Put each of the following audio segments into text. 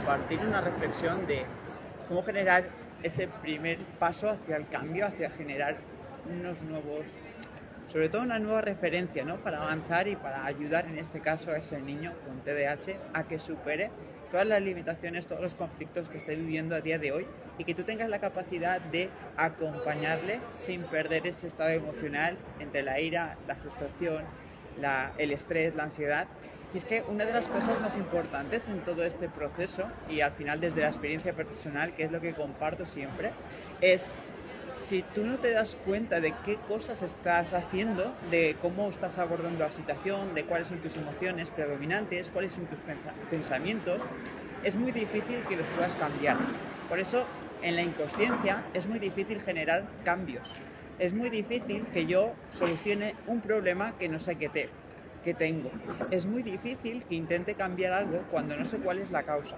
compartir una reflexión de cómo generar ese primer paso hacia el cambio, hacia generar unos nuevos, sobre todo una nueva referencia, ¿no? Para avanzar y para ayudar en este caso a ese niño con TDAH a que supere todas las limitaciones, todos los conflictos que esté viviendo a día de hoy y que tú tengas la capacidad de acompañarle sin perder ese estado emocional entre la ira, la frustración, el estrés, la ansiedad. Y es que una de las cosas más importantes en todo este proceso, y al final desde la experiencia personal, que es lo que comparto siempre, es si tú no te das cuenta de qué cosas estás haciendo, de cómo estás abordando la situación, de cuáles son tus emociones predominantes, cuáles son tus pensamientos, es muy difícil que los puedas cambiar. Por eso, en la inconsciencia es muy difícil generar cambios. Es muy difícil que yo solucione un problema que no sé que tengo. Es muy difícil que intente cambiar algo cuando no sé cuál es la causa.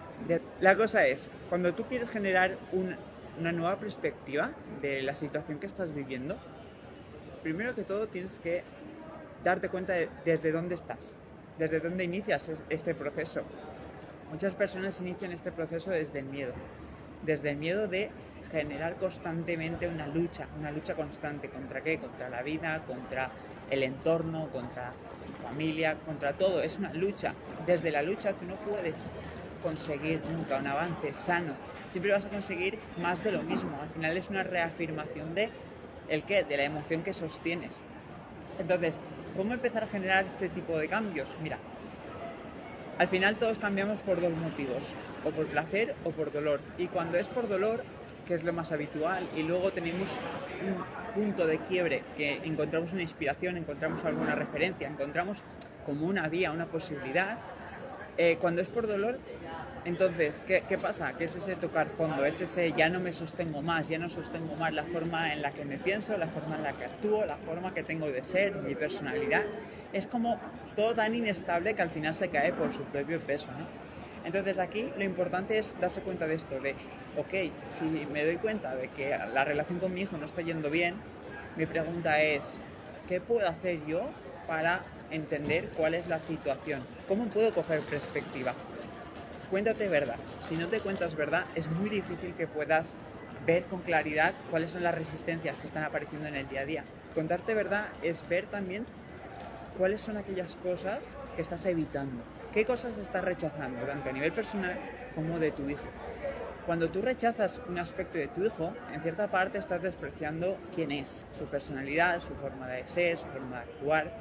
La cosa es, cuando tú quieres generar una nueva perspectiva de la situación que estás viviendo, primero que todo tienes que darte cuenta de desde dónde estás, desde dónde inicias este proceso. Muchas personas inician este proceso desde el miedo de generar constantemente una lucha constante. ¿Contra qué? Contra la vida, contra el entorno, contra tu familia, contra todo. Es una lucha. Desde la lucha tú no puedes conseguir nunca un avance sano. Siempre vas a conseguir más de lo mismo. Al final es una reafirmación de la emoción que sostienes. Entonces, ¿cómo empezar a generar este tipo de cambios? Mira, al final todos cambiamos por dos motivos, o por placer o por dolor. Y cuando es por dolor, que es lo más habitual, y luego tenemos un punto de quiebre, que encontramos una inspiración, encontramos alguna referencia, encontramos como una vía, una posibilidad. Cuando es por dolor, entonces, ¿qué pasa? Que es ese tocar fondo, es ese ya no me sostengo más, ya no sostengo más la forma en la que me pienso, la forma en la que actúo, la forma que tengo de ser, mi personalidad. Es como todo tan inestable que al final se cae por su propio peso, ¿no? Entonces aquí lo importante es darse cuenta de esto, de, ok, si me doy cuenta de que la relación con mi hijo no está yendo bien, mi pregunta es, ¿qué puedo hacer yo para entender cuál es la situación? ¿Cómo puedo coger perspectiva? Cuéntate verdad. Si no te cuentas verdad, es muy difícil que puedas ver con claridad cuáles son las resistencias que están apareciendo en el día a día. Contarte verdad es ver también cuáles son aquellas cosas que estás evitando. ¿Qué cosas estás rechazando, tanto a nivel personal como de tu hijo? Cuando tú rechazas un aspecto de tu hijo, en cierta parte estás despreciando quién es, su personalidad, su forma de ser, su forma de actuar.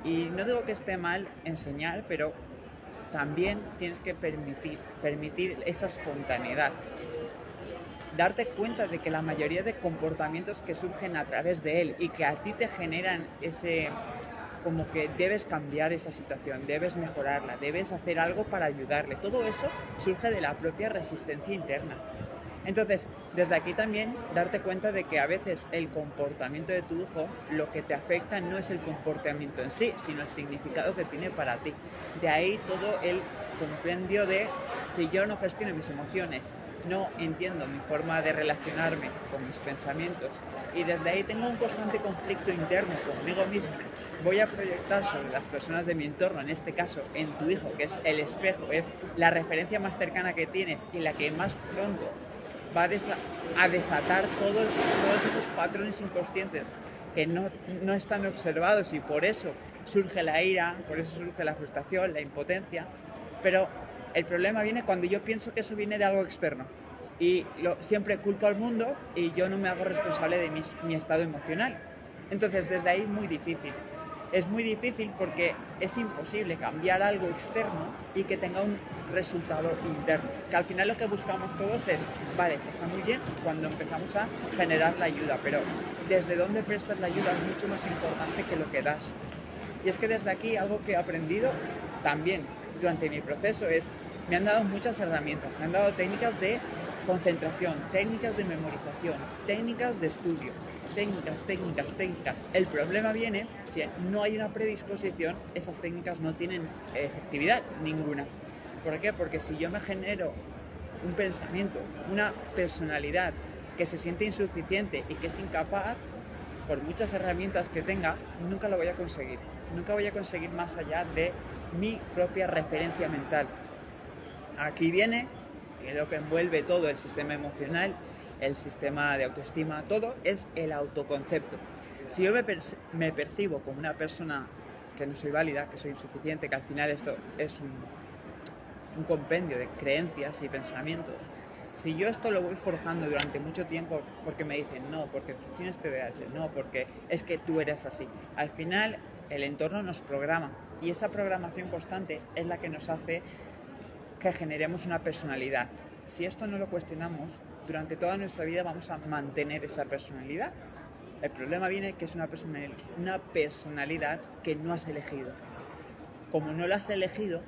Y no digo que esté mal enseñar, pero también tienes que permitir esa espontaneidad. Darte cuenta de que la mayoría de comportamientos que surgen a través de él y que a ti te generan como que debes cambiar esa situación, debes mejorarla, debes hacer algo para ayudarle. Todo eso surge de la propia resistencia interna. Entonces, desde aquí también darte cuenta de que a veces el comportamiento de tu hijo, lo que te afecta no es el comportamiento en sí, sino el significado que tiene para ti. De ahí todo el compendio de si yo no gestiono mis emociones, no entiendo mi forma de relacionarme con mis pensamientos y desde ahí tengo un constante conflicto interno conmigo mismo, voy a proyectar sobre las personas de mi entorno, en este caso en tu hijo, que es el espejo, es la referencia más cercana que tienes y la que más pronto va a desatar todos esos patrones inconscientes que no están observados y por eso surge la ira, por eso surge la frustración, la impotencia. Pero el problema viene cuando yo pienso que eso viene de algo externo y siempre culpo al mundo y yo no me hago responsable de mi estado emocional. Entonces desde ahí muy difícil. Es muy difícil porque es imposible cambiar algo externo y que tenga un resultado interno. Que al final lo que buscamos todos es, vale, está muy bien cuando empezamos a generar la ayuda, pero desde dónde prestas la ayuda es mucho más importante que lo que das. Y es que desde aquí algo que he aprendido también durante mi proceso me han dado muchas herramientas, me han dado técnicas de concentración, técnicas de memorización, técnicas de estudio. Técnicas. El problema viene si no hay una predisposición, esas técnicas no tienen efectividad ninguna. ¿Por qué? Porque si yo me genero un pensamiento, una personalidad que se siente insuficiente y que es incapaz, por muchas herramientas que tenga, nunca lo voy a conseguir. Nunca voy a conseguir más allá de mi propia referencia mental. Aquí viene que lo que envuelve todo el sistema emocional, el sistema de autoestima, todo es el autoconcepto. Si yo me percibo como una persona que no soy válida, que soy insuficiente, que al final esto es un compendio de creencias y pensamientos, si yo esto lo voy forzando durante mucho tiempo porque me dicen no, porque tú tienes TDAH, no, porque es que tú eres así, al final el entorno nos programa y esa programación constante es la que nos hace que generemos una personalidad. Si esto no lo cuestionamos, durante toda nuestra vida vamos a mantener esa personalidad. El problema viene que es una personalidad que no has elegido. Como no la has elegido,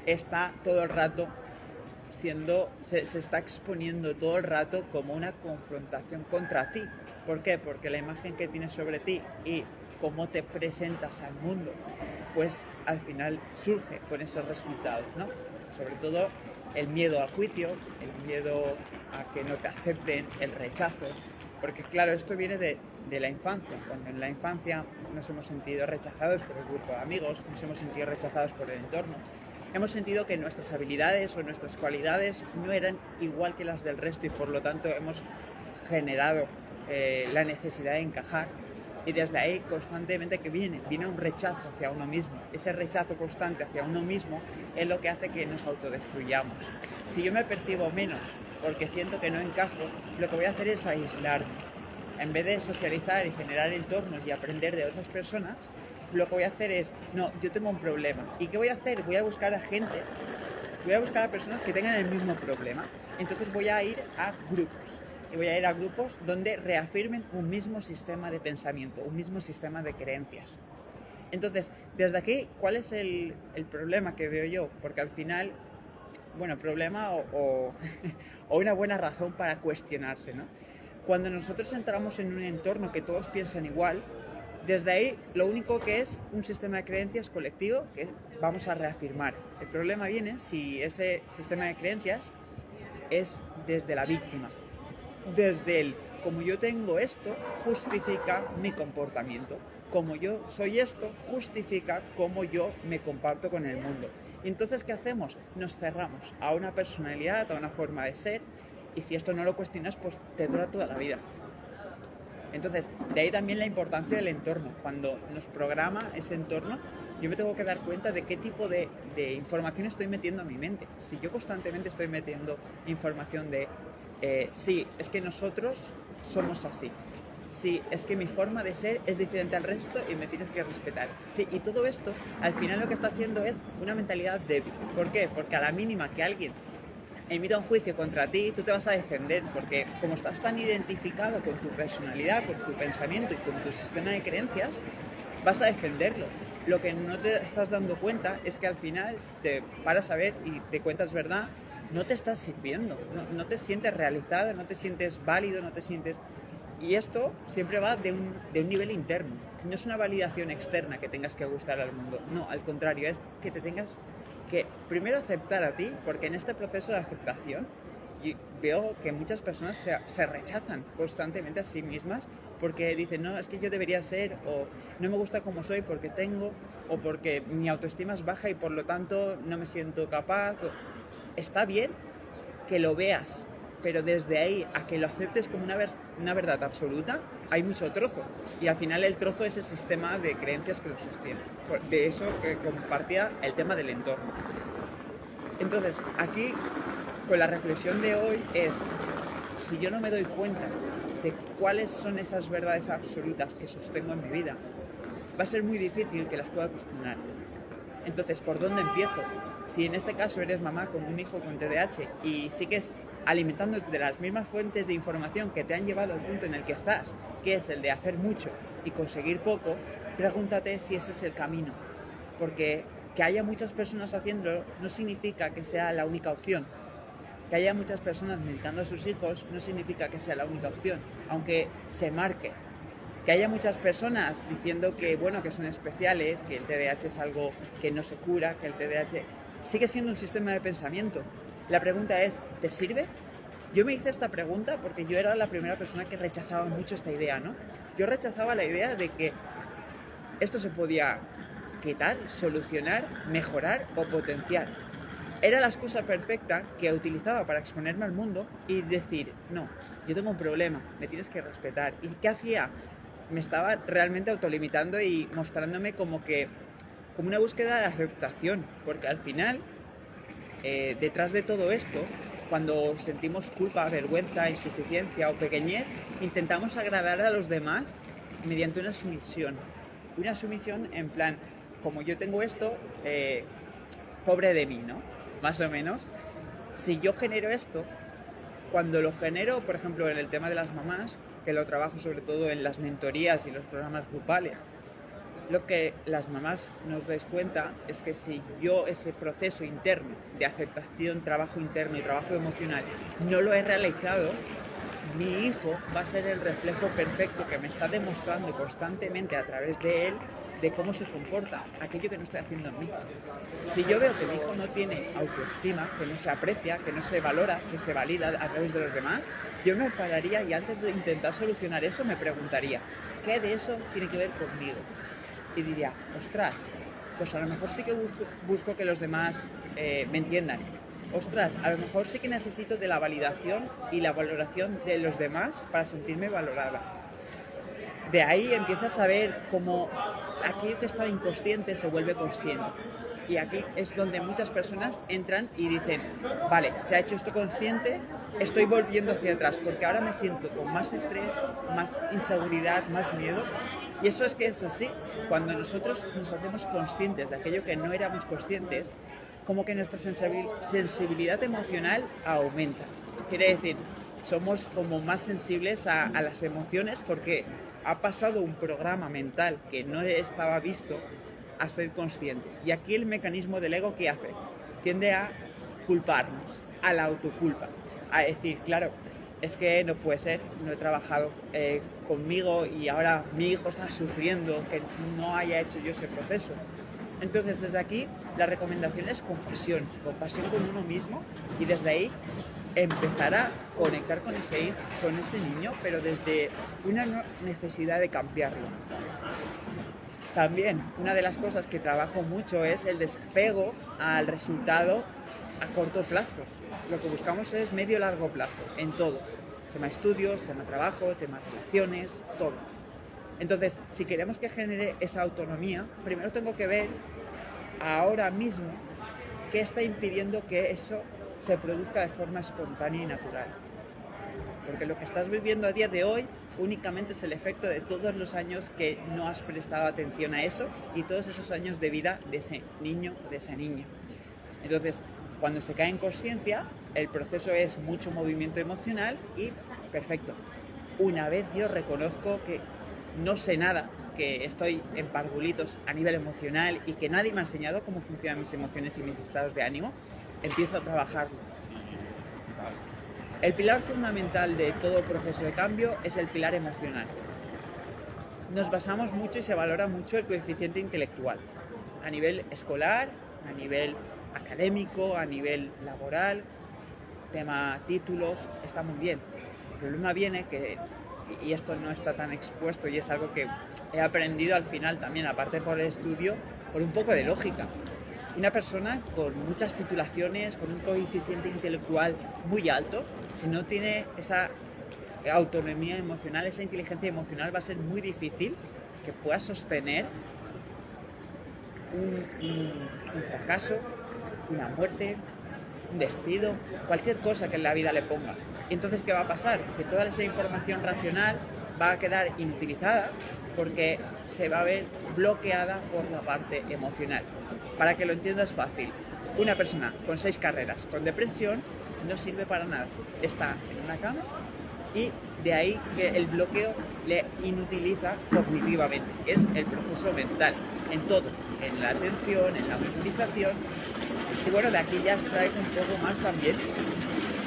está todo el rato se está exponiendo todo el rato como una confrontación contra ti. ¿Por qué? Porque la imagen que tienes sobre ti y cómo te presentas al mundo, pues al final surge con esos resultados, ¿no? Sobre todo el miedo al juicio, el miedo a que no te acepten, el rechazo, porque claro, esto viene de la infancia, cuando en la infancia nos hemos sentido rechazados por el grupo de amigos, nos hemos sentido rechazados por el entorno, hemos sentido que nuestras habilidades o nuestras cualidades no eran igual que las del resto y por lo tanto hemos generado la necesidad de encajar. Y desde ahí constantemente que viene un rechazo hacia uno mismo. Ese rechazo constante hacia uno mismo es lo que hace que nos autodestruyamos. Si yo me percibo menos porque siento que no encajo, lo que voy a hacer es aislarme. En vez de socializar y generar entornos y aprender de otras personas, lo que voy a hacer es, no, yo tengo un problema. ¿Y qué voy a hacer? Voy a buscar a gente, voy a buscar a personas que tengan el mismo problema. Entonces voy a ir a grupos. Y voy a ir a grupos donde reafirmen un mismo sistema de pensamiento, un mismo sistema de creencias. Entonces, desde aquí, ¿cuál es el problema que veo yo? Porque al final, bueno, problema o una buena razón para cuestionarse, ¿no? Cuando nosotros entramos en un entorno que todos piensan igual, desde ahí lo único que es un sistema de creencias colectivo que vamos a reafirmar. El problema viene si ese sistema de creencias es desde la víctima. Desde el, como yo tengo esto, justifica mi comportamiento. Como yo soy esto, justifica cómo yo me comparto con el mundo. Y entonces, ¿qué hacemos? Nos cerramos a una personalidad, a una forma de ser, y si esto no lo cuestionas, pues te dura toda la vida. Entonces, de ahí también la importancia del entorno. Cuando nos programa ese entorno, yo me tengo que dar cuenta de qué tipo de información estoy metiendo a mi mente. Si yo constantemente estoy metiendo información de sí, es que nosotros somos así. Sí, es que mi forma de ser es diferente al resto y me tienes que respetar. Sí, y todo esto, al final lo que está haciendo es una mentalidad débil. ¿Por qué? Porque a la mínima que alguien emita un juicio contra ti, tú te vas a defender, porque como estás tan identificado con tu personalidad, con tu pensamiento y con tu sistema de creencias, vas a defenderlo. Lo que no te estás dando cuenta es que al final te paras a ver y te cuentas verdad, no te estás sirviendo, no te sientes realizado, no te sientes válido, no te sientes... Y esto siempre va de un nivel interno, no es una validación externa que tengas que gustar al mundo, no, al contrario, es que te tengas que primero aceptar a ti, porque en este proceso de aceptación y veo que muchas personas se rechazan constantemente a sí mismas porque dicen, no, es que yo debería ser, o no me gusta como soy porque tengo, o porque mi autoestima es baja y por lo tanto no me siento capaz. Está bien que lo veas, pero desde ahí a que lo aceptes como una verdad absoluta, hay mucho trozo. Y al final el trozo es el sistema de creencias que lo sostiene. De eso que compartía el tema del entorno. Entonces, aquí, con la reflexión de hoy es, si yo no me doy cuenta de cuáles son esas verdades absolutas que sostengo en mi vida, va a ser muy difícil que las pueda cuestionar. Entonces, ¿por dónde empiezo? Si en este caso eres mamá con un hijo con TDAH y sigues alimentándote de las mismas fuentes de información que te han llevado al punto en el que estás, que es el de hacer mucho y conseguir poco, pregúntate si ese es el camino. Porque que haya muchas personas haciéndolo no significa que sea la única opción. Que haya muchas personas medicando a sus hijos no significa que sea la única opción, aunque se marque. Que haya muchas personas diciendo que, bueno, que son especiales, que el TDAH es algo que no se cura, que el TDAH sigue siendo un sistema de pensamiento. La pregunta es, ¿te sirve? Yo me hice esta pregunta porque yo era la primera persona que rechazaba mucho esta idea, ¿no? Yo rechazaba la idea de que esto se podía quitar, solucionar, mejorar o potenciar. era la excusa perfecta que utilizaba para exponerme al mundo y decir, no, yo tengo un problema, me tienes que respetar. ¿Y qué hacía? Me estaba realmente autolimitando y mostrándome como una búsqueda de aceptación, porque al final, detrás de todo esto, cuando sentimos culpa, vergüenza, insuficiencia o pequeñez, intentamos agradar a los demás mediante una sumisión. Una sumisión en plan, como yo tengo esto, pobre de mí, ¿no? Más o menos. Si yo genero esto, cuando lo genero, por ejemplo, en el tema de las mamás, que lo trabajo sobre todo en las mentorías y los programas grupales, lo que las mamás nos dais cuenta es que si yo ese proceso interno de aceptación, trabajo interno y trabajo emocional no lo he realizado, mi hijo va a ser el reflejo perfecto que me está demostrando constantemente a través de él de cómo se comporta aquello que no estoy haciendo en mí. Si yo veo que mi hijo no tiene autoestima, que no se aprecia, que no se valora, que se valida a través de los demás, yo me pararía y antes de intentar solucionar eso me preguntaría, ¿qué de eso tiene que ver conmigo? Y diría, ostras, pues a lo mejor sí que busco que los demás me entiendan. Ostras, a lo mejor sí que necesito de la validación y la valoración de los demás para sentirme valorada. De ahí empiezas a ver cómo aquello que estaba inconsciente se vuelve consciente. Y aquí es donde muchas personas entran y dicen, vale, se ha hecho esto consciente, estoy volviendo hacia atrás, porque ahora me siento con más estrés, más inseguridad, más miedo. Y eso es que es así. Cuando nosotros nos hacemos conscientes de aquello que no éramos conscientes, como que nuestra sensibilidad emocional aumenta. Quiere decir, somos como más sensibles a las emociones porque ha pasado un programa mental que no estaba visto a ser consciente. Y aquí el mecanismo del ego, ¿qué hace? Tiende a culparnos, a la autoculpa, a decir, claro, es que no puede ser, no he trabajado conmigo y ahora mi hijo está sufriendo que no haya hecho yo ese proceso. Entonces, desde aquí, la recomendación es compasión con uno mismo y desde ahí empezar a conectar con ese niño, pero desde una necesidad de cambiarlo. También, una de las cosas que trabajo mucho es el desapego al resultado a corto plazo. Lo que buscamos es medio-largo plazo, en todo. Tema estudios, tema trabajo, tema relaciones, todo. Entonces, si queremos que genere esa autonomía, primero tengo que ver ahora mismo qué está impidiendo que eso se produzca de forma espontánea y natural. Porque lo que estás viviendo a día de hoy únicamente es el efecto de todos los años que no has prestado atención a eso y todos esos años de vida de ese niño o de esa niña. Entonces, cuando se cae en consciencia, el proceso es mucho movimiento emocional y perfecto. Una vez yo reconozco que no sé nada, que estoy en parvulitos a nivel emocional y que nadie me ha enseñado cómo funcionan mis emociones y mis estados de ánimo, empiezo a trabajarlo. El pilar fundamental de todo proceso de cambio es el pilar emocional. Nos basamos mucho y se valora mucho el coeficiente intelectual, a nivel escolar, a nivel académico, a nivel laboral, tema títulos, está muy bien. El problema viene que, y esto no está tan expuesto y es algo que he aprendido al final también, aparte por el estudio, por un poco de lógica. Una persona con muchas titulaciones, con un coeficiente intelectual muy alto, si no tiene esa autonomía emocional, esa inteligencia emocional, va a ser muy difícil que pueda sostener un fracaso, una muerte, un despido, cualquier cosa que en la vida le ponga. Entonces, ¿qué va a pasar? Que toda esa información racional va a quedar inutilizada porque se va a ver bloqueada por la parte emocional. Para que lo entiendas fácil, una persona con 6 carreras con depresión no sirve para nada. Está en una cama y de ahí que el bloqueo le inutiliza cognitivamente, que es el proceso mental, en todo, en la atención, en la memorización. Y bueno, de aquí ya traigo un poco más también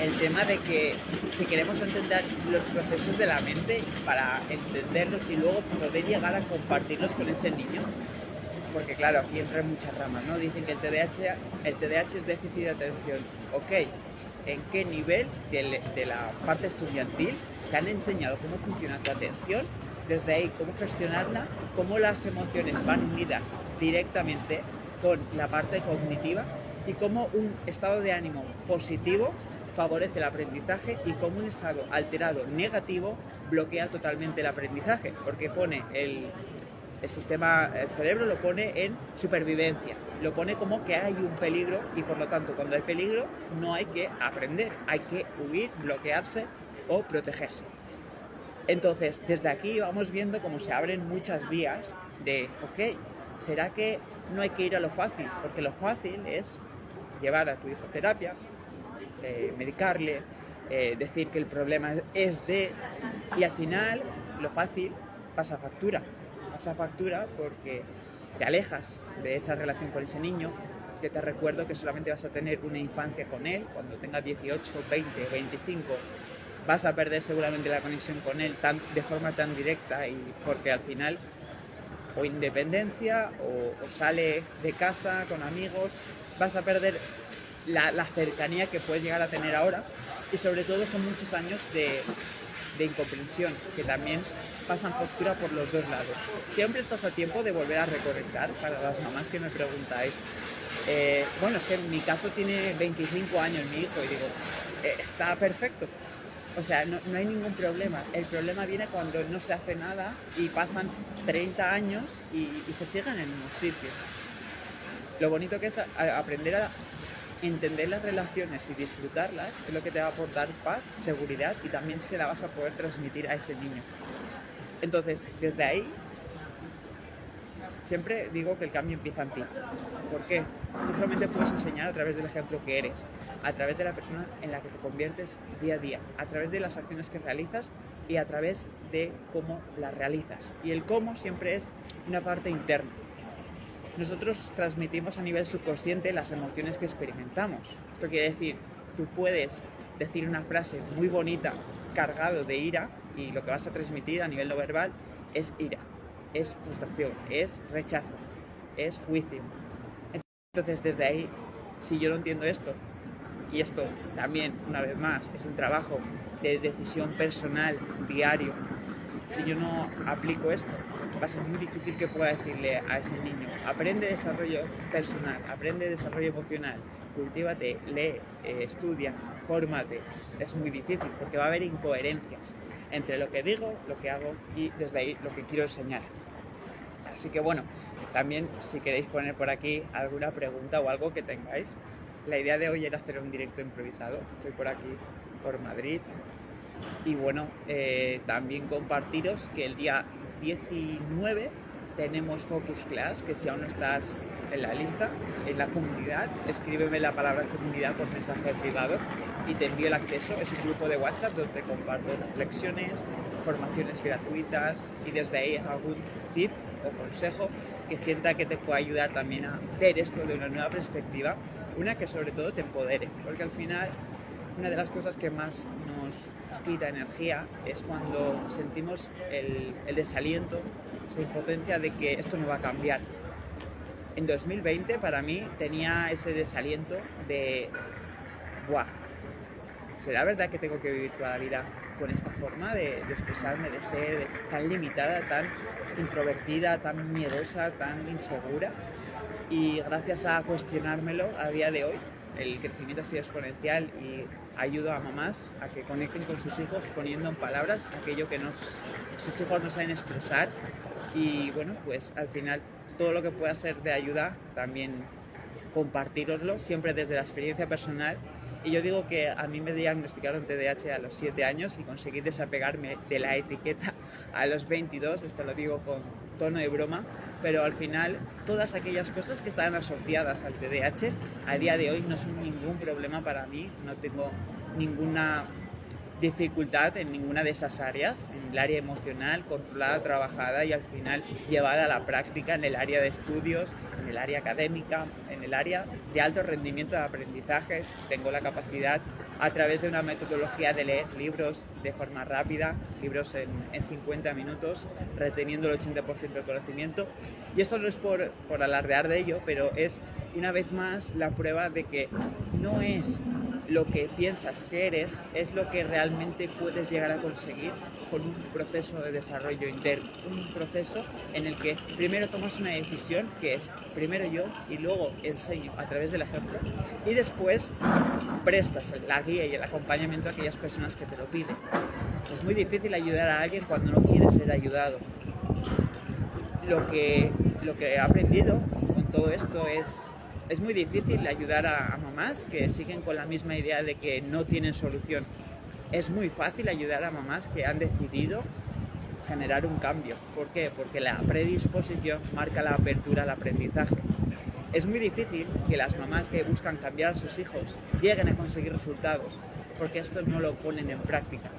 el tema de que si queremos entender los procesos de la mente para entenderlos y luego poder llegar a compartirlos con ese niño, porque claro, aquí entran muchas ramas, ¿no? Dicen que el TDAH es déficit de atención. Ok, ¿en qué nivel de la parte estudiantil te han enseñado cómo funciona tu atención? Desde ahí, cómo gestionarla, cómo las emociones van unidas directamente con la parte cognitiva y cómo un estado de ánimo positivo favorece el aprendizaje y cómo un estado alterado negativo bloquea totalmente el aprendizaje, porque pone el cerebro lo pone en supervivencia, lo pone como que hay un peligro y por lo tanto cuando hay peligro no hay que aprender, hay que huir, bloquearse o protegerse. Entonces, desde aquí vamos viendo cómo se abren muchas vías de, ok, ¿será que no hay que ir a lo fácil? Porque lo fácil es llevar a tu hijo a terapia, medicarle, decir que el problema es de... Y al final, lo fácil pasa factura. Pasa factura porque te alejas de esa relación con ese niño, que te recuerdo que solamente vas a tener una infancia con él. Cuando tengas 18, 20, 25, vas a perder seguramente la conexión con él de forma tan directa, y porque al final o independencia o sale de casa con amigos, vas a perder la cercanía que puedes llegar a tener ahora, y sobre todo son muchos años de incomprensión que también pasan factura por los dos lados. Siempre estás a tiempo de volver a reconectar, para las mamás que me preguntáis. Bueno, es que en mi caso tiene 25 años mi hijo y digo, está perfecto. O sea, no hay ningún problema. El problema viene cuando no se hace nada y pasan 30 años y se siguen en el mismo sitio. Lo bonito que es aprender a entender las relaciones y disfrutarlas es lo que te va a aportar paz, seguridad, y también se la vas a poder transmitir a ese niño. Entonces, desde ahí, siempre digo que el cambio empieza en ti. ¿Por qué? Tú solamente puedes enseñar a través del ejemplo que eres, a través de la persona en la que te conviertes día a día, a través de las acciones que realizas y a través de cómo las realizas. Y el cómo siempre es una parte interna. Nosotros transmitimos a nivel subconsciente las emociones que experimentamos. Esto quiere decir, tú puedes decir una frase muy bonita, cargado de ira, y lo que vas a transmitir a nivel no verbal es ira, es frustración, es rechazo, es juicio. Entonces, desde ahí, si yo no entiendo esto, y esto también, una vez más, es un trabajo de decisión personal, diario, si yo no aplico esto, va a ser muy difícil que pueda decirle a ese niño, aprende desarrollo personal, aprende desarrollo emocional, cultívate, lee, estudia, fórmate. Es muy difícil porque va a haber incoherencias entre lo que digo, lo que hago y desde ahí lo que quiero enseñar. Así que bueno, también si queréis poner por aquí alguna pregunta o algo que tengáis. La idea de hoy era hacer un directo improvisado. Estoy por aquí, por Madrid. Y bueno, también compartiros que el día 19 tenemos Focus Class, que si aún no estás en la lista, en la comunidad, escríbeme la palabra comunidad por mensaje privado y te envío el acceso. Es un grupo de WhatsApp donde comparto reflexiones, formaciones gratuitas y desde ahí algún tip o consejo que sienta que te pueda ayudar también a ver esto de una nueva perspectiva, una que sobre todo te empodere, porque al final una de las cosas que más nos quita energía es cuando sentimos el desaliento, esa impotencia de que esto no va a cambiar. En 2020 para mí tenía ese desaliento de ¡buah! ¿Será verdad que tengo que vivir toda la vida con esta forma de expresarme, de ser tan limitada, tan introvertida, tan miedosa, tan insegura? Y gracias a cuestionármelo a día de hoy, el crecimiento ha sido exponencial y ayudo a mamás a que conecten con sus hijos poniendo en palabras aquello que sus hijos no saben expresar. Y bueno, pues al final todo lo que pueda ser de ayuda también compartiroslo, siempre desde la experiencia personal. Y yo digo que a mí me diagnosticaron TDAH a los 7 años y conseguí desapegarme de la etiqueta a los 22, esto lo digo con tono de broma, pero al final todas aquellas cosas que estaban asociadas al TDAH a día de hoy no son ningún problema para mí, no tengo ninguna dificultad en ninguna de esas áreas, en el área emocional, controlada, trabajada y al final llevada a la práctica en el área de estudios, en el área académica, en el área de alto rendimiento de aprendizaje. Tengo la capacidad a través de una metodología de leer libros de forma rápida, libros en 50 minutos, reteniendo el 80% del conocimiento. Y esto no es por alardear de ello, pero es una vez más la prueba de que no es lo que piensas que eres es lo que realmente puedes llegar a conseguir con un proceso de desarrollo interno, un proceso en el que primero tomas una decisión, que es primero yo, y luego enseño a través del ejemplo, y después prestas la guía y el acompañamiento a aquellas personas que te lo piden. Es muy difícil ayudar a alguien cuando no quiere ser ayudado. Lo que he aprendido con todo esto es muy difícil ayudar a mamás que siguen con la misma idea de que no tienen solución. Es muy fácil ayudar a mamás que han decidido generar un cambio. ¿Por qué? Porque la predisposición marca la apertura al aprendizaje. Es muy difícil que las mamás que buscan cambiar a sus hijos lleguen a conseguir resultados, porque esto no lo ponen en práctica.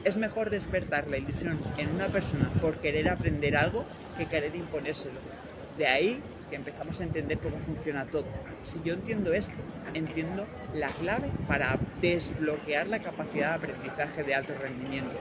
Es mejor despertar la ilusión en una persona por querer aprender algo que querer imponérselo. De ahí que empezamos a entender cómo funciona todo. Si yo entiendo esto, entiendo la clave para desbloquear la capacidad de aprendizaje de alto rendimiento.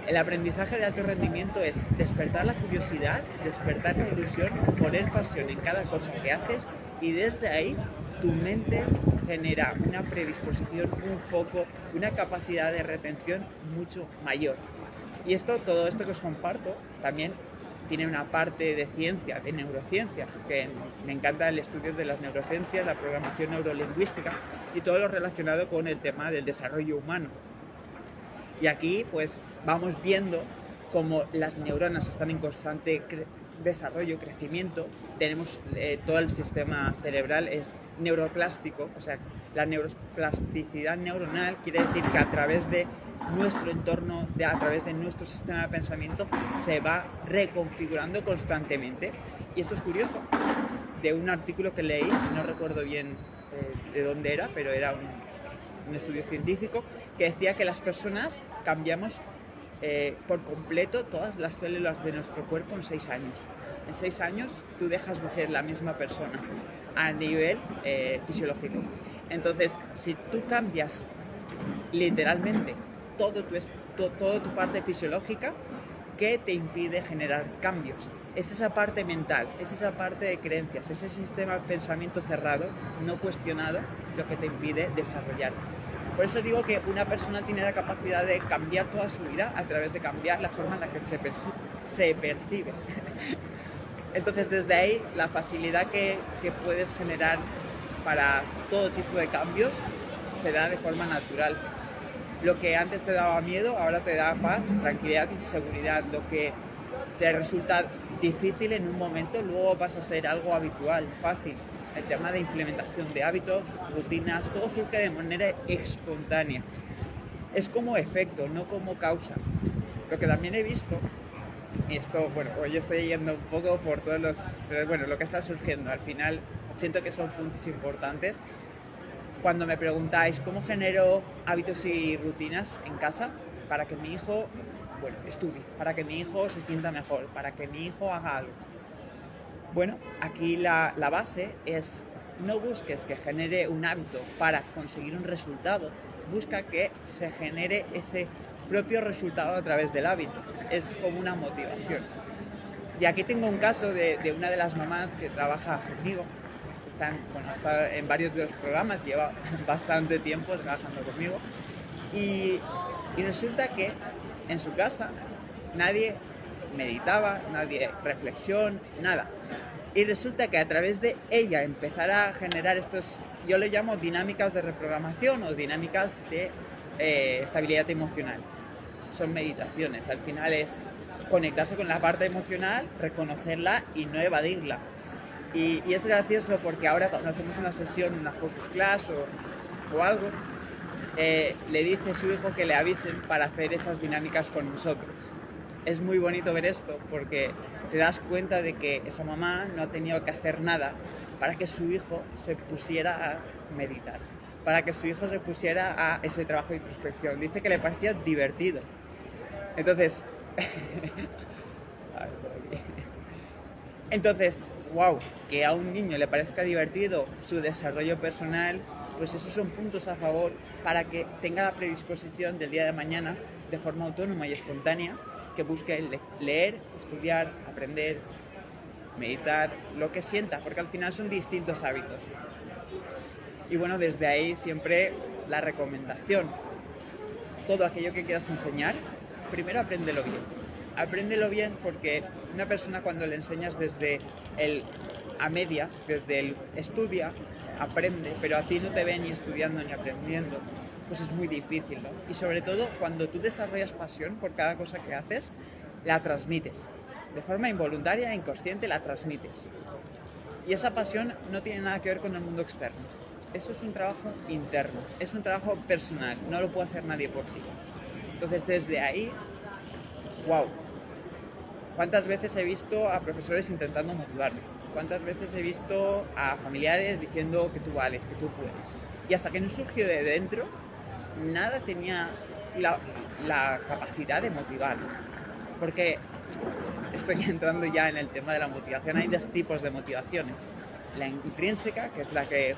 El aprendizaje de alto rendimiento es despertar la curiosidad, despertar la ilusión, poner pasión en cada cosa que haces y desde ahí tu mente genera una predisposición, un foco, una capacidad de retención mucho mayor. Y todo esto que os comparto también tiene una parte de ciencia, de neurociencia, que me encanta el estudio de las neurociencias, la programación neurolingüística y todo lo relacionado con el tema del desarrollo humano. Y aquí pues vamos viendo cómo las neuronas están en constante desarrollo, crecimiento. Tenemos todo el sistema cerebral es neuroplástico, o sea, la neuroplasticidad neuronal quiere decir que a través de nuestro entorno, a través de nuestro sistema de pensamiento, se va reconfigurando constantemente. Y esto es curioso, de un artículo que leí, no recuerdo bien de dónde era, pero era un estudio científico, que decía que las personas cambiamos por completo todas las células de nuestro cuerpo en 6 años. En 6 años tú dejas de ser la misma persona a nivel fisiológico. Entonces, si tú cambias literalmente toda tu parte fisiológica, ¿qué te impide generar cambios? Es esa parte mental, es esa parte de creencias, ese sistema de pensamiento cerrado, no cuestionado, lo que te impide desarrollarte. Por eso digo que una persona tiene la capacidad de cambiar toda su vida a través de cambiar la forma en la que se percibe. Entonces, desde ahí, la facilidad que puedes generar para todo tipo de cambios se da de forma natural. Lo que antes te daba miedo, ahora te da paz, tranquilidad y seguridad. Lo que te resulta difícil en un momento, luego pasa a ser algo habitual, fácil. El tema de implementación de hábitos, rutinas, todo surge de manera espontánea. Es como efecto, no como causa. Lo que también he visto, y esto, bueno, hoy estoy yendo un poco por pero bueno, lo que está surgiendo, al final siento que son puntos importantes. Cuando me preguntáis cómo genero hábitos y rutinas en casa para que mi hijo, estudie, para que mi hijo se sienta mejor, para que mi hijo haga algo. Bueno, aquí la base es no busques que genere un hábito para conseguir un resultado, busca que se genere ese propio resultado a través del hábito, es como una motivación. Y aquí tengo un caso de una de las mamás que trabaja conmigo, está en varios de los programas, lleva bastante tiempo trabajando conmigo y resulta que en su casa nadie meditaba, nadie reflexión, nada. Y resulta que a través de ella empezar a generar yo lo llamo dinámicas de reprogramación o dinámicas de estabilidad emocional. Son meditaciones, al final es conectarse con la parte emocional, reconocerla y no evadirla. Y es gracioso porque ahora cuando hacemos una sesión, una focus class o algo, le dice a su hijo que le avisen para hacer esas dinámicas con nosotros. Es muy bonito ver esto porque te das cuenta de que esa mamá no ha tenido que hacer nada para que su hijo se pusiera a meditar, para que su hijo se pusiera a ese trabajo de introspección. Dice que le parecía divertido. Entonces, wow, que a un niño le parezca divertido su desarrollo personal, pues esos son puntos a favor para que tenga la predisposición del día de mañana de forma autónoma y espontánea, que busque leer, estudiar, aprender, meditar, lo que sienta, porque al final son distintos hábitos. Y bueno, desde ahí siempre la recomendación, todo aquello que quieras enseñar, primero apréndelo bien. Apréndelo bien porque una persona cuando le enseñas desde el a medias, desde el estudia, aprende, pero a ti no te ve ni estudiando ni aprendiendo, pues es muy difícil, ¿no? Y sobre todo cuando tú desarrollas pasión por cada cosa que haces, la transmites. De forma involuntaria e inconsciente la transmites. Y esa pasión no tiene nada que ver con el mundo externo. Eso es un trabajo interno, es un trabajo personal, no lo puede hacer nadie por ti. Entonces desde ahí, wow. ¿Cuántas veces he visto a profesores intentando motivarme? ¿Cuántas veces he visto a familiares diciendo que tú vales, que tú puedes? Y hasta que no surgió de dentro, nada tenía la capacidad de motivarme. Porque estoy entrando ya en el tema de la motivación. Hay dos tipos de motivaciones. La intrínseca, que es la que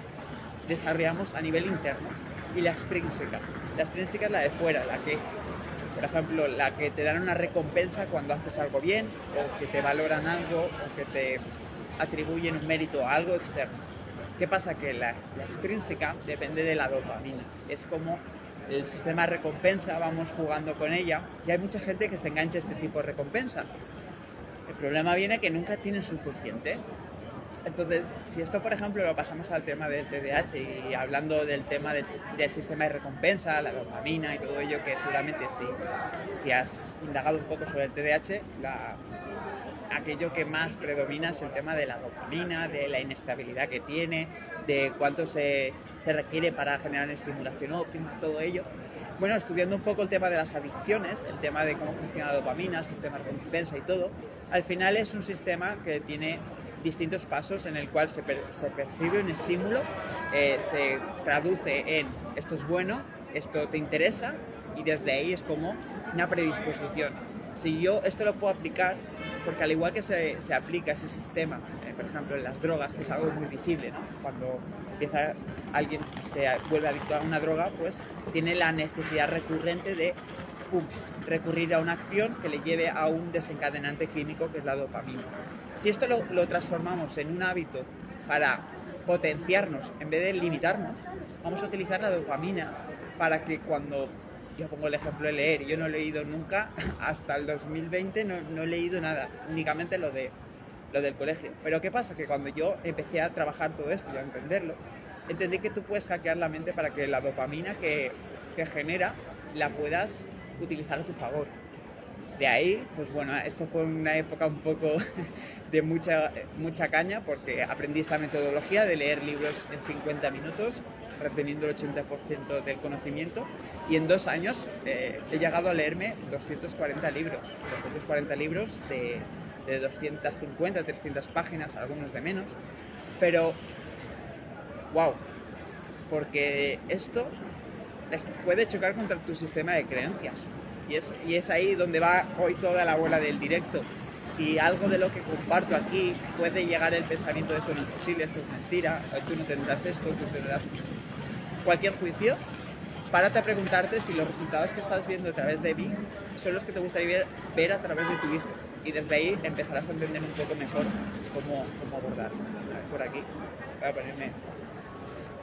desarrollamos a nivel interno, y la extrínseca. La extrínseca es la de fuera, la que, por ejemplo, la que te dan una recompensa cuando haces algo bien, o que te valoran algo, o que te atribuyen un mérito a algo externo. ¿Qué pasa? Que la extrínseca depende de la dopamina. Es como el sistema de recompensa, vamos jugando con ella, y hay mucha gente que se engancha a este tipo de recompensa. El problema viene que nunca tienen suficiente. Entonces, si esto, por ejemplo, lo pasamos al tema del TDAH y hablando del tema del sistema de recompensa, la dopamina y todo ello, que seguramente si has indagado un poco sobre el TDAH, aquello que más predomina es el tema de la dopamina, de la inestabilidad que tiene, de cuánto se requiere para generar estimulación óptima, todo ello. Bueno, estudiando un poco el tema de las adicciones, el tema de cómo funciona la dopamina, el sistema de recompensa y todo, al final es un sistema que tiene distintos pasos en el cual se percibe un estímulo, se traduce en esto es bueno, esto te interesa, y desde ahí es como una predisposición. Si yo esto lo puedo aplicar, porque al igual que se aplica ese sistema, por ejemplo en las drogas, que es algo muy visible, ¿no? Cuando alguien se vuelve adicto a una droga, pues tiene la necesidad recurrente de recurrir a una acción que le lleve a un desencadenante químico que es la dopamina. Si esto lo transformamos en un hábito para potenciarnos en vez de limitarnos, vamos a utilizar la dopamina para que cuando, yo pongo el ejemplo de leer, yo no he leído nunca, hasta el 2020 no he leído nada, únicamente lo del colegio. Pero ¿qué pasa? Que cuando yo empecé a trabajar todo esto y a entenderlo, entendí que tú puedes hackear la mente para que la dopamina que genera la puedas utilizar a tu favor. De ahí, pues bueno, esto fue una época un poco de mucha caña, porque aprendí esa metodología de leer libros en 50 minutos, reteniendo el 80% del conocimiento, y en 2 años he llegado a leerme 240 libros de 250, 300 páginas, algunos de menos, pero wow, porque esto puede chocar contra tu sistema de creencias. Y es ahí donde va hoy toda la bola del directo. Si algo de lo que comparto aquí puede llegar el pensamiento de esto no es posible, esto es mentira, tú no tendrás esto, tú tendrás cualquier juicio, párate a preguntarte si los resultados que estás viendo a través de mí son los que te gustaría ver a través de tu hijo. Y desde ahí empezarás a entender un poco mejor cómo abordar. Por aquí, voy a ponerme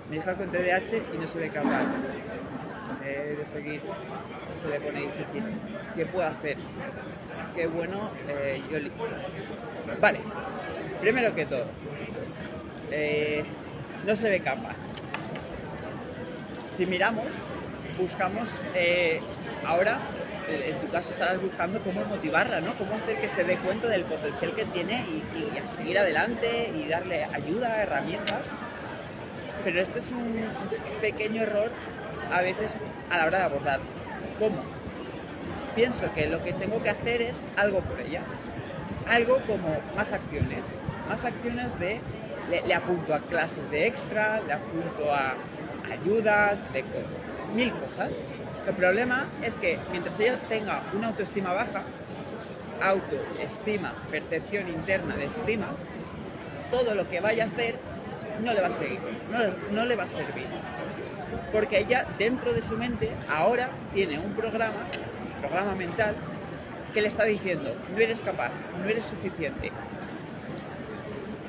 mi hija con TDAH y no se ve capaz de seguir, se le pone difícil. ¿Qué puedo hacer? Qué bueno, vale, primero que todo, no se ve capaz. Si miramos, buscamos, ahora, en tu caso estarás buscando cómo motivarla, ¿no? Cómo hacer que se dé cuenta del potencial que tiene y a seguir adelante y darle ayuda, herramientas. Pero este es un pequeño error a veces a la hora de abordar. ¿Cómo? Pienso que lo que tengo que hacer es algo por ella. Algo como más acciones de... Le apunto a clases de extra, le apunto a ayudas, de 1000 cosas. El problema es que mientras ella tenga una autoestima baja, autoestima, percepción interna de estima, todo lo que vaya a hacer no le va a seguir, no le va a servir. Porque ella, dentro de su mente, ahora tiene un programa mental que le está diciendo: no eres capaz, no eres suficiente.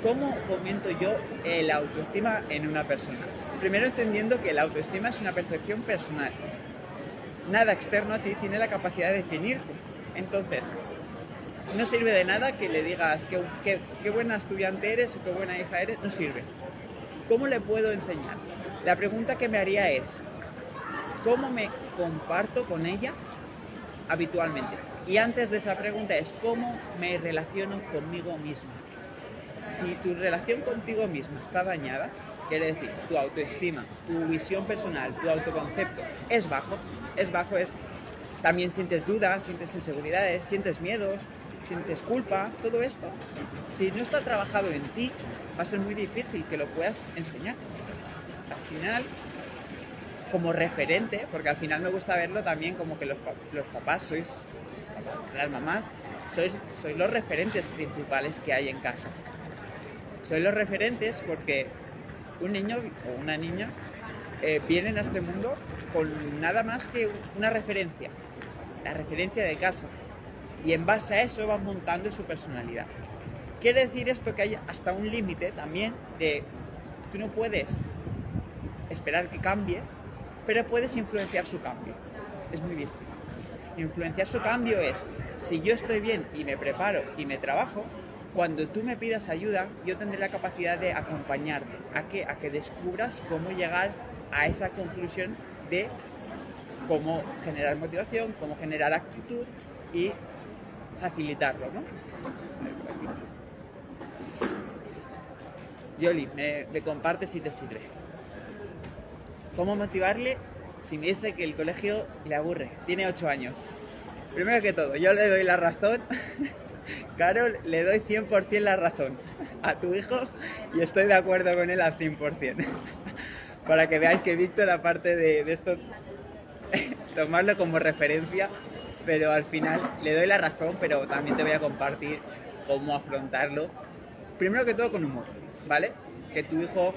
¿Cómo fomento yo la autoestima en una persona? Primero entendiendo que la autoestima es una percepción personal. Nada externo a ti tiene la capacidad de definirte. Entonces, no sirve de nada que le digas qué buena estudiante eres o qué buena hija eres, no sirve. ¿Cómo le puedo enseñar? La pregunta que me haría es, ¿cómo me comparto con ella habitualmente? Y antes de esa pregunta es, ¿cómo me relaciono conmigo misma? Si tu relación contigo misma está dañada, quiere decir, tu autoestima, tu visión personal, tu autoconcepto es bajo, también sientes dudas, sientes inseguridades, sientes miedos, sientes culpa, todo esto, si no está trabajado en ti, va a ser muy difícil que lo puedas enseñar. Al final, como referente, porque al final me gusta verlo también como que los papás las mamás, sois los referentes principales que hay en casa. Sois los referentes porque un niño o una niña vienen a este mundo con nada más que una referencia, la referencia de casa. Y en base a eso van montando su personalidad. Quiere decir esto que hay hasta un límite también de tú no puedes esperar que cambie, pero puedes influenciar su cambio. Es muy distinto. Influenciar su cambio es, si yo estoy bien y me preparo y me trabajo, cuando tú me pidas ayuda, yo tendré la capacidad de acompañarte a que descubras cómo llegar a esa conclusión de cómo generar motivación, cómo generar actitud y facilitarlo, ¿no? Yoli, me compartes si te sirve. ¿Cómo motivarle si me dice que el colegio le aburre? Tiene 8 años. Primero que todo, yo le doy la razón. Carol, le doy 100% la razón a tu hijo y estoy de acuerdo con él al 100%. Para que veáis que Víctor, aparte de esto, tomarlo como referencia, pero al final le doy la razón, pero también te voy a compartir cómo afrontarlo. Primero que todo con humor, ¿vale? Que tu hijo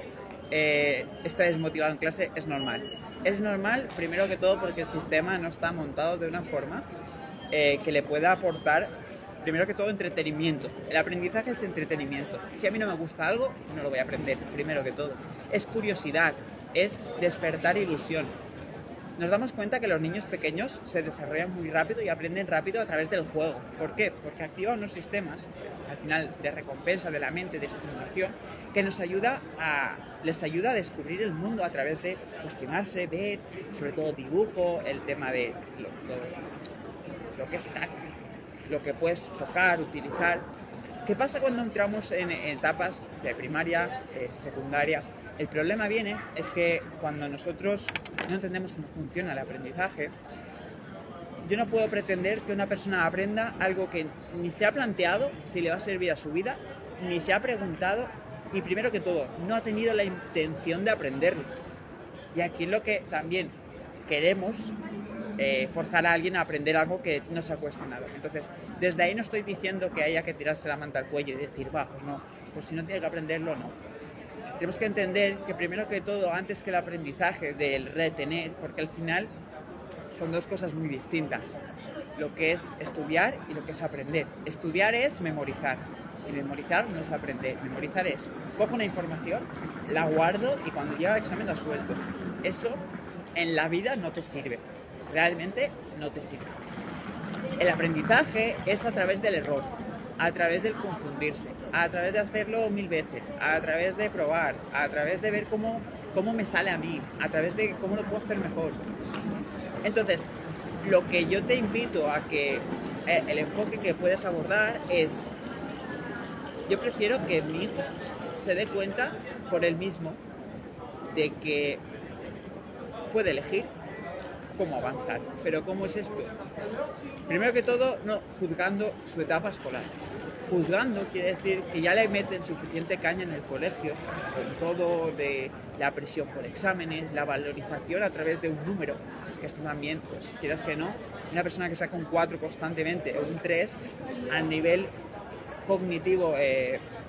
esté desmotivado en clase es normal. Es normal, primero que todo, porque el sistema no está montado de una forma que le pueda aportar, primero que todo, entretenimiento. El aprendizaje es entretenimiento. Si a mí no me gusta algo, no lo voy a aprender, primero que todo. Es curiosidad, es despertar ilusión. Nos damos cuenta que los niños pequeños se desarrollan muy rápido y aprenden rápido a través del juego. ¿Por qué? Porque activa unos sistemas, al final, de recompensa de la mente, de estimulación, que les ayuda a descubrir el mundo a través de cuestionarse, ver, sobre todo dibujo, el tema de lo que es táctil, lo que puedes tocar, utilizar. ¿Qué pasa cuando entramos en etapas de primaria, secundaria? El problema es que cuando nosotros no entendemos cómo funciona el aprendizaje, yo no puedo pretender que una persona aprenda algo que ni se ha planteado si le va a servir a su vida, ni se ha preguntado y, primero que todo, no ha tenido la intención de aprenderlo. Y aquí es lo que también queremos, forzar a alguien a aprender algo que no se ha cuestionado. Entonces, desde ahí no estoy diciendo que haya que tirarse la manta al cuello y decir, pues no, pues si no tiene que aprenderlo, no. Tenemos que entender que primero que todo, antes que el aprendizaje del retener, porque al final son dos cosas muy distintas, lo que es estudiar y lo que es aprender. Estudiar es memorizar y memorizar no es aprender. Memorizar es, cojo una información, la guardo y cuando llega el examen la suelto. Eso en la vida no te sirve, realmente no te sirve. El aprendizaje es a través del error, a través del confundirse, a través de hacerlo 1000 veces, a través de probar, a través de ver cómo me sale a mí, a través de cómo lo puedo hacer mejor. Entonces, lo que yo te invito a que el enfoque que puedes abordar es, yo prefiero que mi hijo se dé cuenta por él mismo de que puede elegir cómo avanzar. Pero ¿cómo es esto? Primero que todo, no juzgando su etapa escolar. Juzgando quiere decir que ya le meten suficiente caña en el colegio, con todo de la presión por exámenes, la valorización a través de un número, que esto también, pues quieras que no, una persona que saca un 4 constantemente o un 3, a nivel cognitivo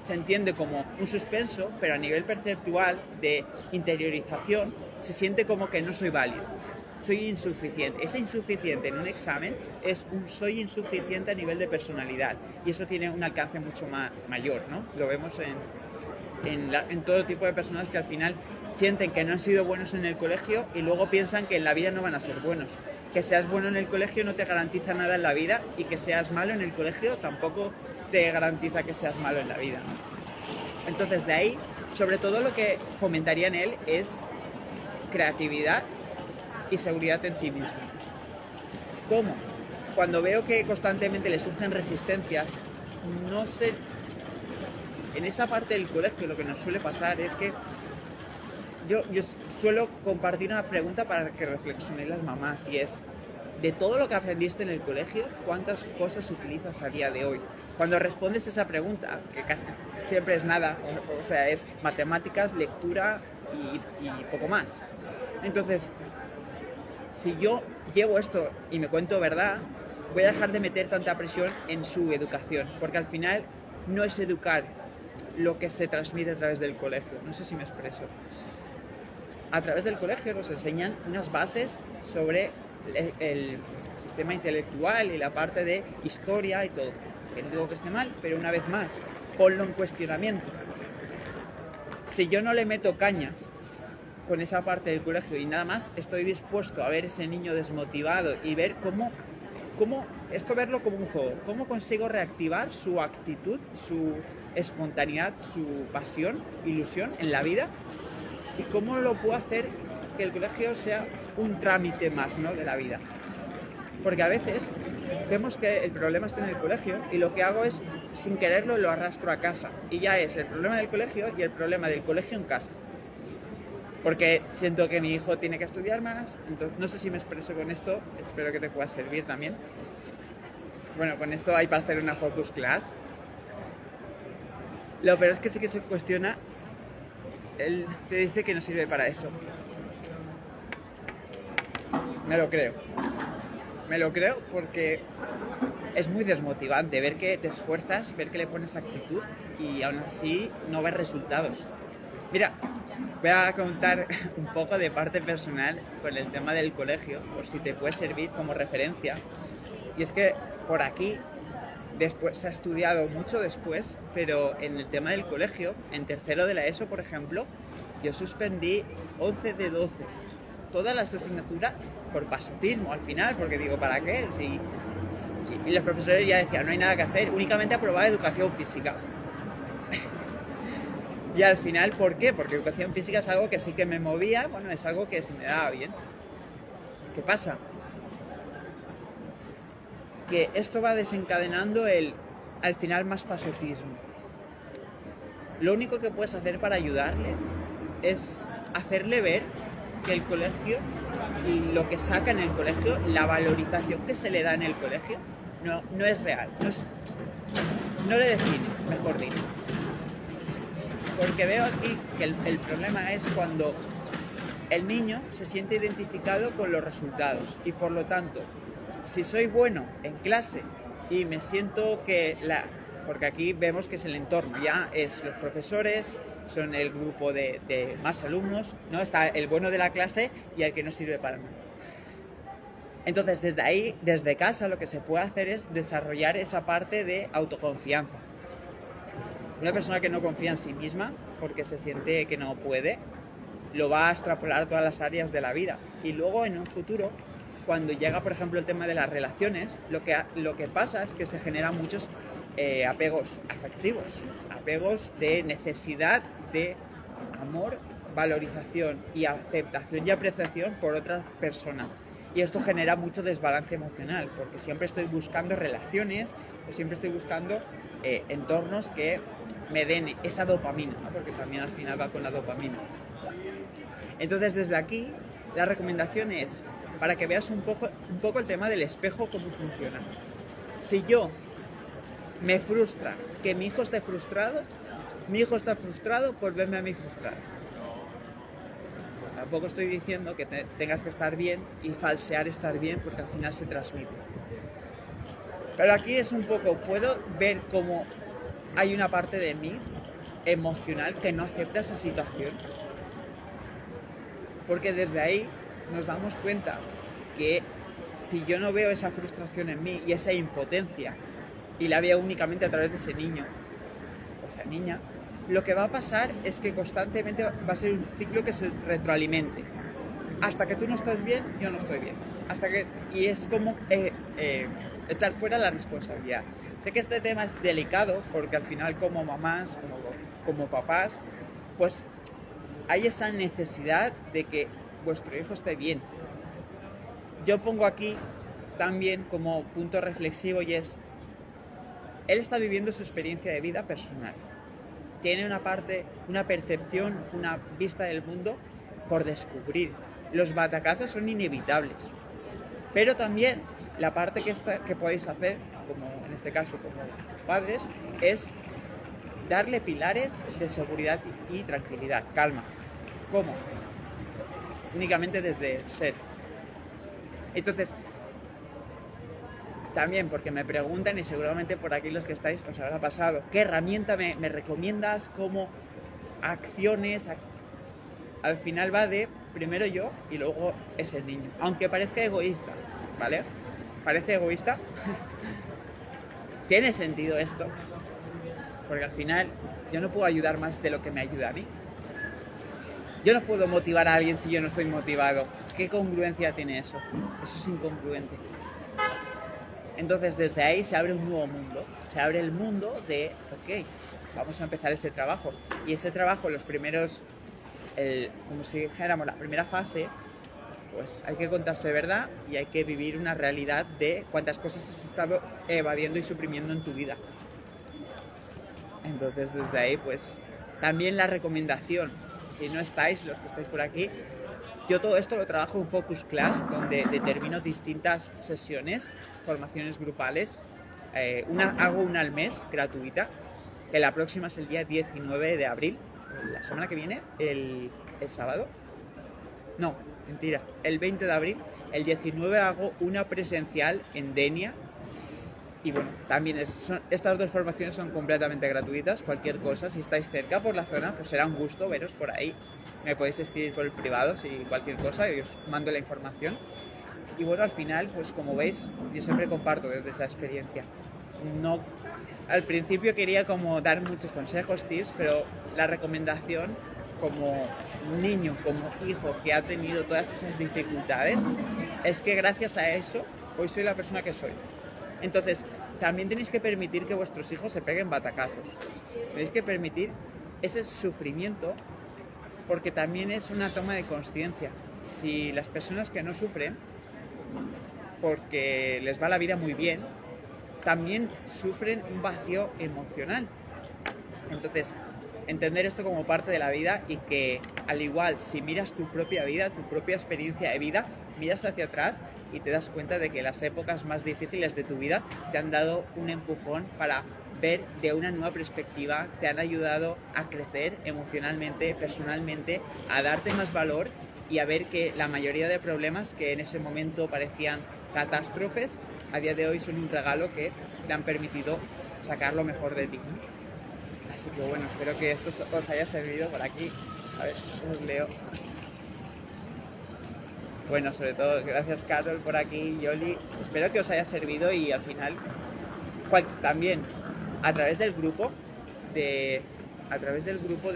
se entiende como un suspenso, pero a nivel perceptual de interiorización se siente como que no soy válido. Soy insuficiente. Ese insuficiente en un examen es un soy insuficiente a nivel de personalidad y eso tiene un alcance mucho mayor, ¿no? Lo vemos en todo tipo de personas que al final sienten que no han sido buenos en el colegio y luego piensan que en la vida no van a ser buenos. Que seas bueno en el colegio no te garantiza nada en la vida, y que seas malo en el colegio tampoco te garantiza que seas malo en la vida, ¿no? Entonces, de ahí, sobre todo, lo que fomentaría en él es creatividad y seguridad en sí mismo. ¿Cómo? Cuando veo que constantemente le surgen resistencias, no sé, en esa parte del colegio lo que nos suele pasar es que yo suelo compartir una pregunta para que reflexionen las mamás, y es: de todo lo que aprendiste en el colegio, ¿cuántas cosas utilizas a día de hoy? Cuando respondes esa pregunta, que casi siempre es nada, o sea, es matemáticas, lectura y poco más. Entonces, si yo llevo esto y me cuento verdad, voy a dejar de meter tanta presión en su educación, porque al final no es educar lo que se transmite a través del colegio. No sé si me expreso. A través del colegio nos enseñan unas bases sobre el sistema intelectual y la parte de historia y todo. Que no digo que esté mal, pero una vez más, ponlo en cuestionamiento. Si yo no le meto caña con esa parte del colegio y nada más estoy dispuesto a ver ese niño desmotivado y ver cómo esto, verlo como un juego, cómo consigo reactivar su actitud, su espontaneidad, su pasión, ilusión en la vida, y cómo lo puedo hacer que el colegio sea un trámite más, ¿no?, de la vida. Porque a veces vemos que el problema está en el colegio y lo que hago es, sin quererlo, lo arrastro a casa, y ya es el problema del colegio y el problema del colegio en casa. Porque siento que mi hijo tiene que estudiar más. Entonces, no sé si me expreso con esto, espero que te pueda servir también. Bueno, con esto hay para hacer una focus class. Lo peor es que sí que se cuestiona, él te dice que no sirve para eso. Me lo creo porque es muy desmotivante ver que te esfuerzas, ver que le pones actitud y aún así no ves resultados. Mira, voy a contar un poco de parte personal con el tema del colegio, por si te puede servir como referencia. Y es que por aquí después se ha estudiado mucho después, pero en el tema del colegio, en tercero de la ESO, por ejemplo, yo suspendí 11 de 12. Todas las asignaturas por pasotismo al final, porque digo, ¿para qué? Y los profesores ya decían, no hay nada que hacer, únicamente aprobaba educación física. Y al final, ¿por qué? Porque educación física es algo que sí que me movía, bueno, es algo que se me daba bien. ¿Qué pasa? Que esto va desencadenando al final, más pasotismo. Lo único que puedes hacer para ayudarle es hacerle ver que el colegio y lo que saca en el colegio, la valorización que se le da en el colegio, no es real, no le define, mejor dicho. Porque veo aquí que el problema es cuando el niño se siente identificado con los resultados, y por lo tanto, si soy bueno en clase y me siento que porque aquí vemos que es el entorno, ya es los profesores, son el grupo de más alumnos, ¿no? Está el bueno de la clase y el que no sirve para nada. Entonces, desde ahí, desde casa, lo que se puede hacer es desarrollar esa parte de autoconfianza. Una persona que no confía en sí misma porque se siente que no puede, lo va a extrapolar a todas las áreas de la vida. Y luego, en un futuro, cuando llega, por ejemplo, el tema de las relaciones, lo que pasa es que se generan muchos apegos afectivos, apegos de necesidad de amor, valorización y aceptación y apreciación por otra persona. Y esto genera mucho desbalance emocional, porque siempre estoy buscando relaciones, o siempre estoy buscando entornos que me den esa dopamina, ¿no? Porque también al final va con la dopamina. Entonces, desde aquí, la recomendación es, para que veas un poco el tema del espejo, cómo funciona. Si yo me frustra que mi hijo esté frustrado, mi hijo está frustrado por verme a mí frustrado. Tampoco estoy diciendo que tengas que estar bien y falsear estar bien, porque al final se transmite. Pero aquí es un poco, puedo ver cómo hay una parte de mí emocional que no acepta esa situación. Porque desde ahí nos damos cuenta que si yo no veo esa frustración en mí y esa impotencia, y la veo únicamente a través de ese niño o esa niña, lo que va a pasar es que constantemente va a ser un ciclo que se retroalimente. Hasta que tú no estás bien, yo no estoy bien. Y es como echar fuera la responsabilidad. Sé que este tema es delicado porque al final como mamás, como papás, pues hay esa necesidad de que vuestro hijo esté bien. Yo pongo aquí también como punto reflexivo y es, él está viviendo su experiencia de vida personal. Tiene una percepción, una vista del mundo por descubrir. Los batacazos son inevitables. Pero también la parte que podéis hacer, como en este caso como padres, es darle pilares de seguridad y tranquilidad, calma. ¿Cómo? Únicamente desde ser. Entonces, también porque me preguntan, y seguramente por aquí los que estáis os habrá pasado, ¿qué herramienta me recomiendas? ¿Cómo acciones? Al final va de primero yo y luego es el niño. Aunque parezca egoísta, ¿vale? Parece egoísta. ¿Tiene sentido esto? Porque al final yo no puedo ayudar más de lo que me ayuda a mí. Yo no puedo motivar a alguien si yo no estoy motivado. ¿Qué congruencia tiene eso? Eso es incongruente. Entonces desde ahí se abre un nuevo mundo. Se abre el mundo de, ok, vamos a empezar ese trabajo. Y ese trabajo, los primeros, como si dijéramos, la primera fase, pues hay que contarse verdad y hay que vivir una realidad de cuántas cosas has estado evadiendo y suprimiendo en tu vida. Entonces desde ahí, pues también la recomendación, si no estáis, los que estáis por aquí, yo todo esto lo trabajo en Focus Class, donde determino distintas sesiones, formaciones grupales. Hago una al mes, gratuita, que la próxima es el día 19 de abril, la semana que viene, el sábado. No, mentira, el 20 de abril. El 19 hago una presencial en Denia. Y bueno, también estas dos formaciones son completamente gratuitas. Cualquier cosa, si estáis cerca por la zona, pues será un gusto veros por ahí. Me podéis escribir por el privado si cualquier cosa y os mando la información. Y bueno, al final, pues como veis, yo siempre comparto desde esa experiencia. No, al principio quería como dar muchos consejos, tips, pero la recomendación como niño, como hijo que ha tenido todas esas dificultades, es que gracias a eso hoy soy la persona que soy. Entonces, también tenéis que permitir que vuestros hijos se peguen batacazos. Tenéis que permitir ese sufrimiento porque también es una toma de conciencia. Si las personas que no sufren porque les va la vida muy bien, también sufren un vacío emocional. Entonces, entender esto como parte de la vida y que al igual si miras tu propia vida, tu propia experiencia de vida, miras hacia atrás y te das cuenta de que las épocas más difíciles de tu vida te han dado un empujón para ver de una nueva perspectiva, te han ayudado a crecer emocionalmente, personalmente, a darte más valor y a ver que la mayoría de problemas que en ese momento parecían catástrofes, a día de hoy son un regalo que te han permitido sacar lo mejor de ti. Así que bueno, espero que esto os haya servido por aquí. A ver, os leo. Bueno, sobre todo, gracias Carol por aquí, Yoli. Espero que os haya servido y al final, también a través del grupo de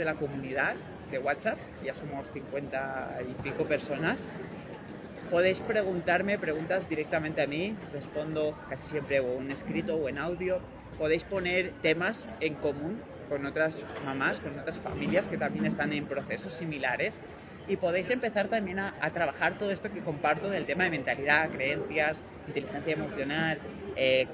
la comunidad de WhatsApp, ya somos 50 y pico personas, podéis preguntarme preguntas directamente a mí, respondo casi siempre o en escrito o en audio. Podéis poner temas en común con otras mamás, con otras familias que también están en procesos similares y podéis empezar también a trabajar todo esto que comparto del tema de mentalidad, creencias, inteligencia emocional,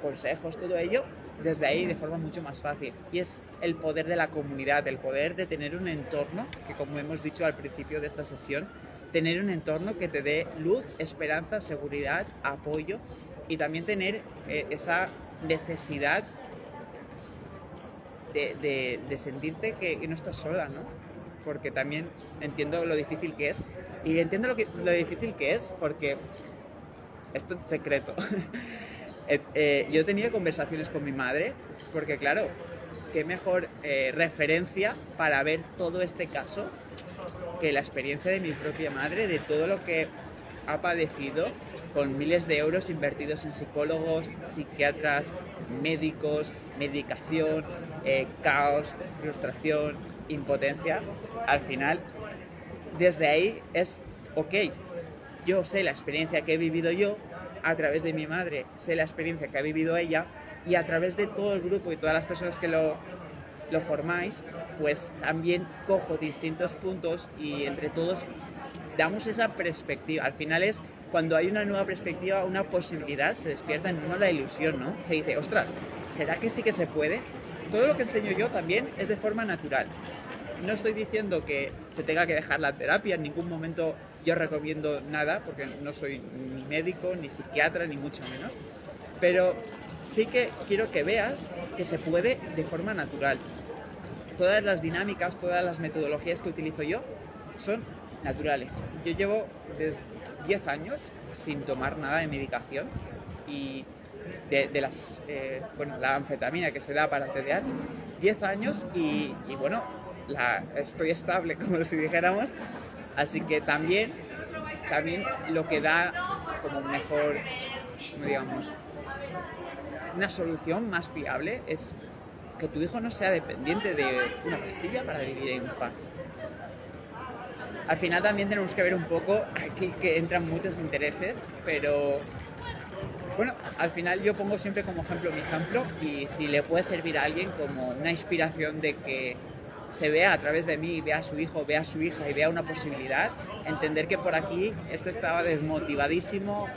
consejos, todo ello desde ahí de forma mucho más fácil. Y es el poder de la comunidad, el poder de tener un entorno que, como hemos dicho al principio de esta sesión, tener un entorno que te dé luz, esperanza, seguridad, apoyo y también tener esa necesidad de sentirte que no estás sola, ¿no? Porque también entiendo lo difícil que es y entiendo lo difícil que es porque esto es secreto. Yo he tenido conversaciones con mi madre porque claro, qué mejor referencia para ver todo este caso que la experiencia de mi propia madre, de todo lo que ha padecido con miles de euros invertidos en psicólogos, psiquiatras, médicos, medicación, caos, frustración, impotencia. Al final, desde ahí es, ok, yo sé la experiencia que he vivido yo, a través de mi madre sé la experiencia que ha vivido ella, y a través de todo el grupo y todas las personas que lo formáis, pues también cojo distintos puntos y entre todos damos esa perspectiva. Al final es cuando hay una nueva perspectiva, una posibilidad, se despierta en uno la ilusión, ¿no? Se dice, ostras, ¿será que sí que se puede? Todo lo que enseño yo también es de forma natural. No estoy diciendo que se tenga que dejar la terapia, en ningún momento yo recomiendo nada, porque no soy ni médico, ni psiquiatra, ni mucho menos. Pero sí que quiero que veas que se puede de forma natural. Todas las dinámicas, todas las metodologías que utilizo yo son naturales. Yo llevo desde 10 años sin tomar nada de medicación y la anfetamina que se da para TDAH, 10 años y bueno, estoy estable, como si dijéramos, así que también lo que da como mejor, digamos, una solución más fiable es que tu hijo no sea dependiente de una pastilla para vivir en paz. Al final también tenemos que ver un poco aquí que entran muchos intereses, pero bueno, al final yo pongo siempre como ejemplo mi ejemplo, y si le puede servir a alguien como una inspiración de que se vea a través de mí, vea a su hijo, vea a su hija y vea una posibilidad, entender que por aquí estaba desmotivadísimo,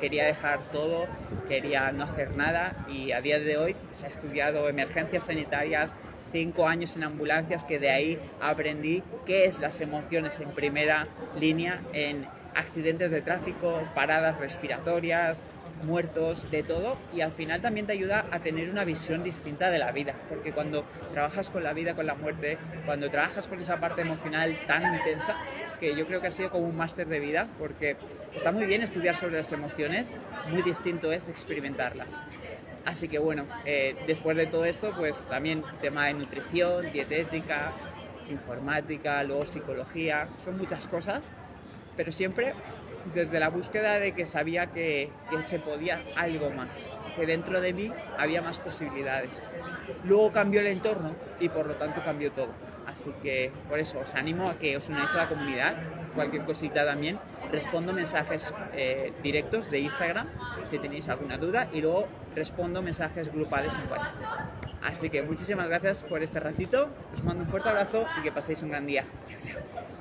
quería dejar todo, quería no hacer nada, y a día de hoy se ha estudiado emergencias sanitarias, 5 años en ambulancias, que de ahí aprendí qué es las emociones en primera línea en accidentes de tráfico, paradas respiratorias, muertos, de todo, y al final también te ayuda a tener una visión distinta de la vida, porque cuando trabajas con la vida, con la muerte, cuando trabajas con esa parte emocional tan intensa, que yo creo que ha sido como un máster de vida, porque está muy bien estudiar sobre las emociones, muy distinto es experimentarlas. Así que bueno, después de todo esto, pues también tema de nutrición, dietética, informática, luego psicología, son muchas cosas, pero siempre desde la búsqueda de que sabía que se podía algo más, que dentro de mí había más posibilidades. Luego cambió el entorno y por lo tanto cambió todo. Así que por eso os animo a que os unáis a la comunidad, cualquier cosita también. Respondo mensajes directos de Instagram si tenéis alguna duda, y luego respondo mensajes grupales en WhatsApp. Así que muchísimas gracias por este ratito, os mando un fuerte abrazo y que paséis un gran día. Chao, chao.